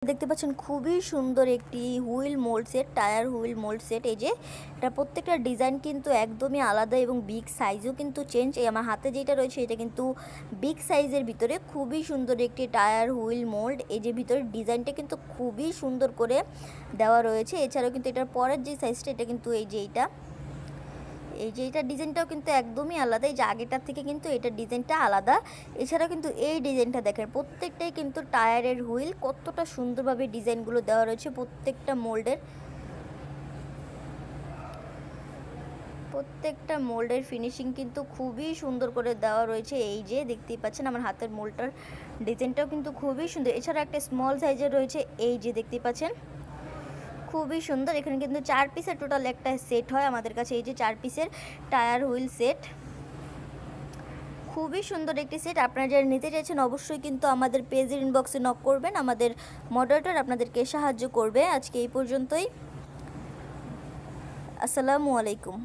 দেখতে পাচ্ছেন খুবই সুন্দর একটি wheel mould set, tyre wheel mould set. এই যে এটা প্রত্যেকটা ডিজাইন কিন্তু একদমই আলাদা এবং বিগ সাইজও কিন্তু চেঞ্জ। এই আমার হাতে যেটা রয়েছে এটা কিন্তু বিগ সাইজের ভিতরে খুবই সুন্দর একটি টায়ার হুইল মোল্ড। এই যে ভিতরের ডিজাইনটা কিন্তু খুবই সুন্দর করে দেওয়া রয়েছে। এছাড়াও কিন্তু এটার পরের যে সাইজটা এটা কিন্তু এই যে এটার ডিজাইনটাও কিন্তু একদমই আলাদা। এই যে আগেটার থেকে কিন্তু এটার ডিজাইনটা আলাদা। এছাড়াও কিন্তু এই ডিজাইনটা দেখেন, প্রত্যেকটাই কিন্তু টায়ারের হুইল, কতটা সুন্দরভাবে ডিজাইনগুলো দেওয়া রয়েছে প্রত্যেকটা মোল্ডের ফিনিশিং কিন্তু খুবই সুন্দর করে দেওয়া রয়েছে। এই যে দেখতেই পাচ্ছেন আমার হাতের মোল্ডটার ডিজাইনটাও কিন্তু খুবই সুন্দর। এছাড়া একটা স্মল সাইজের রয়েছে, এই যে দেখতেই পাচ্ছেন খুবই সুন্দর। এখানে কিন্তু 4 পিসের টোটাল একটা সেট হয় আমাদের কাছে। এই যে 4 পিসের টায়ার হুইল সেট, খুবই সুন্দর একটি সেট। আপনারা যারা নিতে চাইছেন অবশ্যই কিন্তু আমাদের পেজের ইনবক্সে নক করবেন, আমাদের মডারেটর আপনাদেরকে সাহায্য করবে। আজকে এই পর্যন্তই। আসসালামু আলাইকুম।